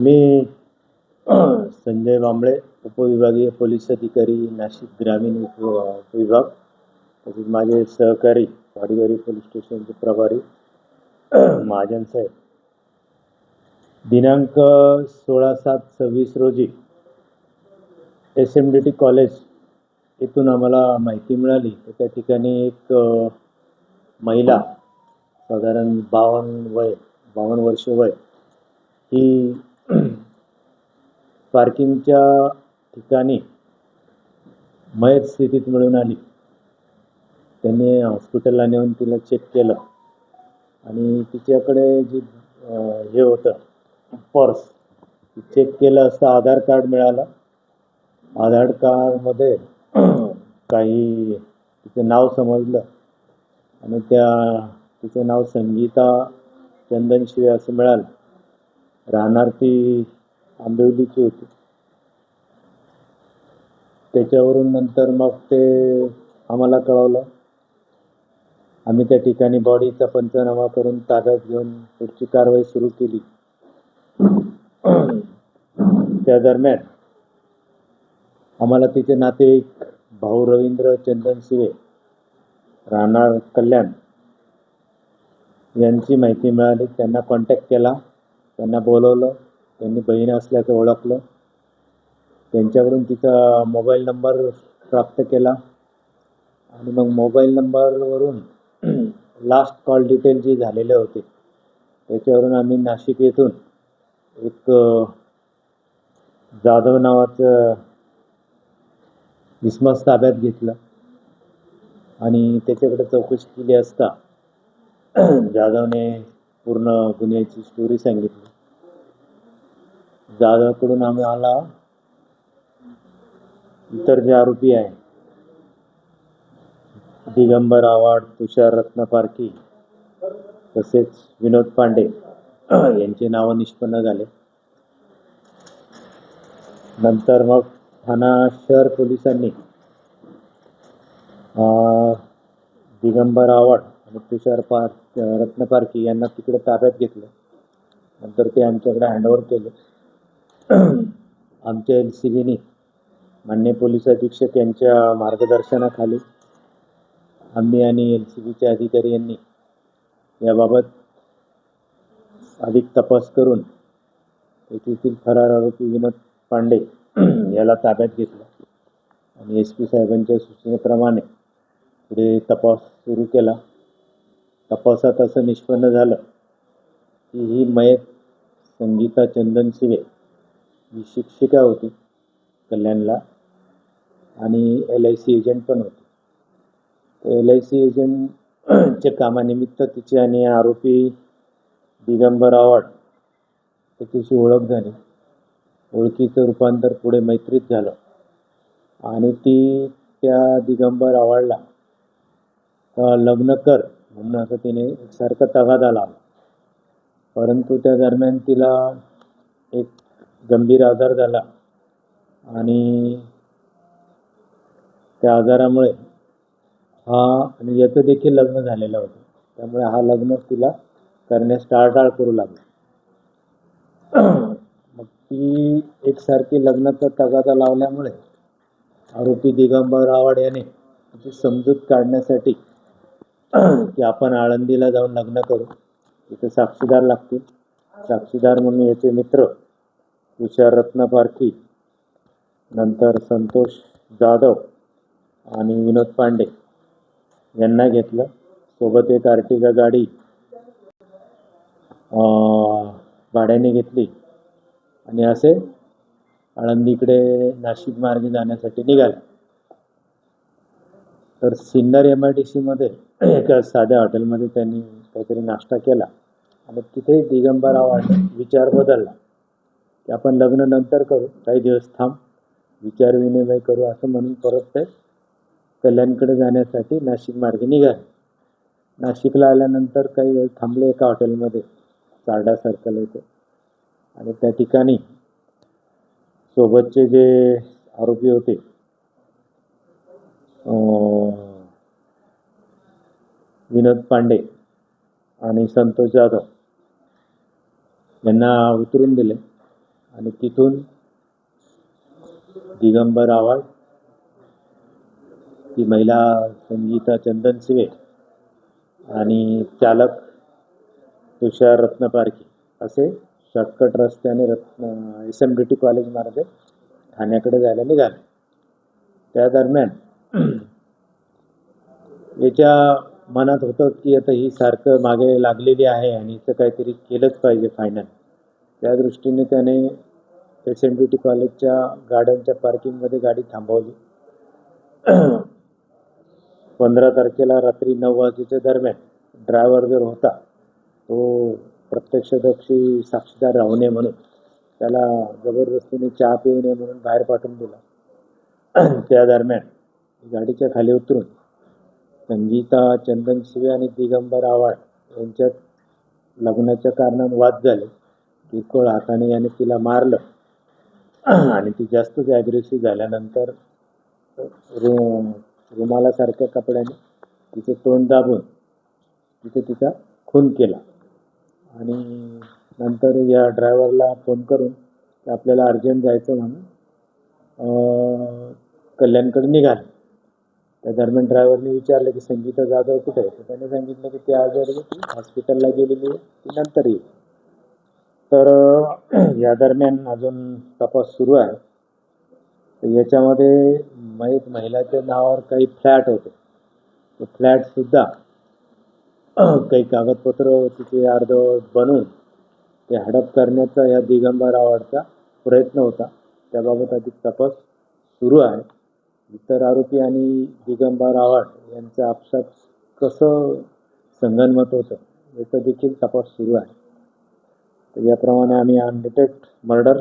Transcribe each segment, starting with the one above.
मी संजय वांबळे, उपविभागीय पोलीस अधिकारी, नाशिक ग्रामीण विभाग. तसेच माझे सहकारी वाडीवाडी पोलीस स्टेशनचे प्रभारी महाजन साहेब. दिनांक 16/7/26 रोजी SMDT कॉलेज येथून आम्हाला माहिती मिळाली की त्या ठिकाणी एक महिला, साधारण 52 वर्ष वय, ही पार्किंगच्या ठिकाणी मयत स्थितीत मिळून आली. त्यांनी हॉस्पिटलला नेऊन तिला चेक केलं आणि तिच्याकडे जे हे होतं पर्स, चेक केलं असता आधार कार्ड मिळालं. आधार कार्डमध्ये काही तिचं नाव समजलं आणि तिचं नाव संगीता चंदन शिवे असं मिळालं. राहणार ती आंबिवलीची होती. त्याच्यावरून नंतर मग ते आम्हाला कळवलं. आम्ही त्या ठिकाणी बॉडीचा पंचनामा करून ताब्यात घेऊन पुढची कारवाई सुरू केली. त्या दरम्यान आम्हाला तिचे नातेवाईक भाऊ रवींद्र चंदन शिवे, राहणार कल्याण, यांची माहिती मिळाली. त्यांना कॉन्टॅक्ट केला, त्यांना बोलवलं. त्यांनी बहीण असल्याचं ओळखलं. त्यांच्याकडून तिचा मोबाईल नंबर प्राप्त केला आणि मग मोबाईल नंबरवरून लास्ट कॉल डिटेल जे झालेले होते त्याच्यावरून आम्ही नाशिक येथून एक जाधव नावाचं इसमास ताब्यात घेतलं आणि त्याच्याकडे चौकशी केली असता जाधवने पूर्ण गुन्ह्याची स्टोरी सांगितली. जाधवकडून आम्हाला इतर जे आरोपी आहे, दिगंबर आव्हाड, तुषार रत्नपारखी तसेच विनोद पांडे यांची नावं निष्पन्न झाले. नंतर मग ठाणा शहर पोलिसांनी दिगंबर आव्हाड आणि तुषार रत्नपारखी यांना तिकडे ताब्यात घेतलं. नंतर ते आमच्याकडे हँडओव्हर केले. आमच्या LCBनी माननीय पोलीस अधीक्षक यांच्या मार्गदर्शनाखाली आम्ही आणि LCBचे अधिकारी यांनी याबाबत अधिक तपास करून येथील फरार आरोपी विनोद पांडे याला ताब्यात घेतलं आणि SP साहेबांच्या सूचनेप्रमाणे पुढे तपास सुरू केला. तपासात असं निष्पन्न झालं की ही मयत संगीता चंदन शिवे ही शिक्षिका होती कल्याणला आणि LIC एजंट पण होती. LIC एजंटच्या कामानिमित्त तिची आणि आरोपी दिगंबर आव्हाड त्याच्याशी ओळख झाली. ओळखीचं रूपांतर पुढे मैत्रीत झालं आणि ती त्या दिगंबर आव्हाडला लग्न कर म्हणून असं तिने एकसारखा तगादा लावला. परंतु त्या दरम्यान तिला एक गंभीर आजार झाला आणि त्या आजारामुळे आणि याचं देखील लग्न झालेलं होतं. त्यामुळे हा लग्न तिला करण्यास टाळाटाळ करू लागला. मग ती एकसारखी लग्नाचा तगादा लावल्यामुळे आरोपी दिगंबर आव्हाड याने तिची समजूत काढण्यासाठी की आपण आळंदीला जाऊन लग्न करू, तिथे साक्षीदार लागतील. साक्षीदार म्हणून याचे मित्र तुषार रत्नपारखी, नंतर संतोष जाधव आणि विनोद पांडे यांना घेतलं. सोबत एक आर्टिगा गाडी भाड्याने घेतली आणि असे आळंदीकडे नाशिक मार्गे जाण्यासाठी निघाले. तर सिन्नर MIDC मध्ये एका साध्या हॉटेलमध्ये त्यांनी काहीतरी नाश्ता केला आणि तिथे दिगंबर आव्हाड विचार बदलला की आपण लग्न नंतर करू, काही दिवस थांब, विचार विनिमय करू असं म्हणून परत ते कल्याणकडे जाण्यासाठी नाशिक मार्गे निघाले. नाशिकला आल्यानंतर काही वेळ थांबले एका हॉटेलमध्ये, सारडा सर्कल येथे, आणि त्या ठिकाणी सोबतचे जे आरोपी होते विनोद पांडे आणि संतोष जाधव यांना उतरून दिले आणि तिथून दिगंबर आव्हाड, ती महिला संगीता चंदनशिवे आणि चालक तुषार रत्नपारखी असे शॉर्टकट रस्त्याने SMDT कॉलेज मार्गे ठाण्याकडे जायला निघाले. त्या दरम्यान याच्या मनात होतं की आता ही सारखं मागे लागलेली आहे आणि हिचं काहीतरी केलंच पाहिजे फायनल. त्या दृष्टीने त्याने SMDT कॉलेजच्या गाड्यांच्या पार्किंगमध्ये गाडी थांबवली. 15 तारखेला रात्री 9 वाजेच्या दरम्यान ड्रायव्हर जर होता तो प्रत्यक्षदर्शी साक्षीदार राहू नये म्हणून त्याला जबरदस्तीने चहा पिऊ नये म्हणून बाहेर पाठवून दिला. त्या दरम्यान गाडीच्या खाली उतरून संगीता चंदनशिवे आणि दिगंबर आव्हाड यांच्यात लग्नाच्या कारणाने वाद झाले. किरकोळ हाताने याने तिला मारलं आणि ती जास्तच ॲग्रेसिव्ह झाल्यानंतर रुमालासारख्या कपड्याने तिचं तोंड दाबून तिथे तिचा खून केला आणि नंतर या ड्रायव्हरला फोन करून आपल्याला अर्जंट जायचं म्हणून कल्याणकडे निघाले. त्या दरम्यान ड्रायव्हरने विचारलं की संगीता जाधव कुठे आहे, तर त्याने सांगितलं की ती आजारी हॉस्पिटलला गेलेली आहे, ती नंतर येईल. तर या दरम्यान अजून तपास सुरू आहे. याच्यामध्ये महिलाच्या नावावर काही फ्लॅट होते, ते फ्लॅटसुद्धा काही कागदपत्र तिथे अर्धवट बनवून ते हडप करण्याचा या दिगंबर आव्हाडचा प्रयत्न होता. त्याबाबत अधिक तपास सुरू आहे. इतर आरोपी आणि दिगंबर आव्हाड यांचं आपसात कसं संगनमत होतं याचा देखील तपास सुरू आहे. तर याप्रमाणे आम्ही अनडिटेक्ट मर्डर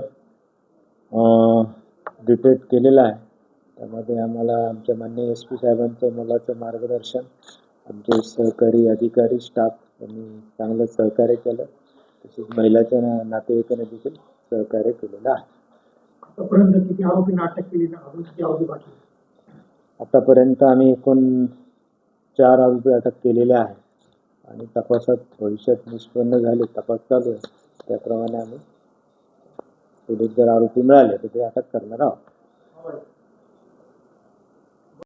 डिटेक्ट केलेला आहे. त्यामध्ये आम्हाला आमच्या माननीय SP साहेबांचं मोलाचं मार्गदर्शन, आमचे सहकारी अधिकारी स्टाफ यांनी चांगलं सहकार्य केलं. तसेच महिलाच्या नातेवाईकांनी देखील सहकार्य केलेलं आहे. आतापर्यंत किती आरोपींना अटक केली, अजून किती आरोपी बाकी? आतापर्यंत आम्ही एकूण 4 आरोपी अटक केलेले आहे आणि तपासात भविष्यात निष्पन्न झाले, तपास चालू आहे, त्याप्रमाणे आम्ही पुढे जर आरोपी मिळाले तर ते अटक करणार आहोत.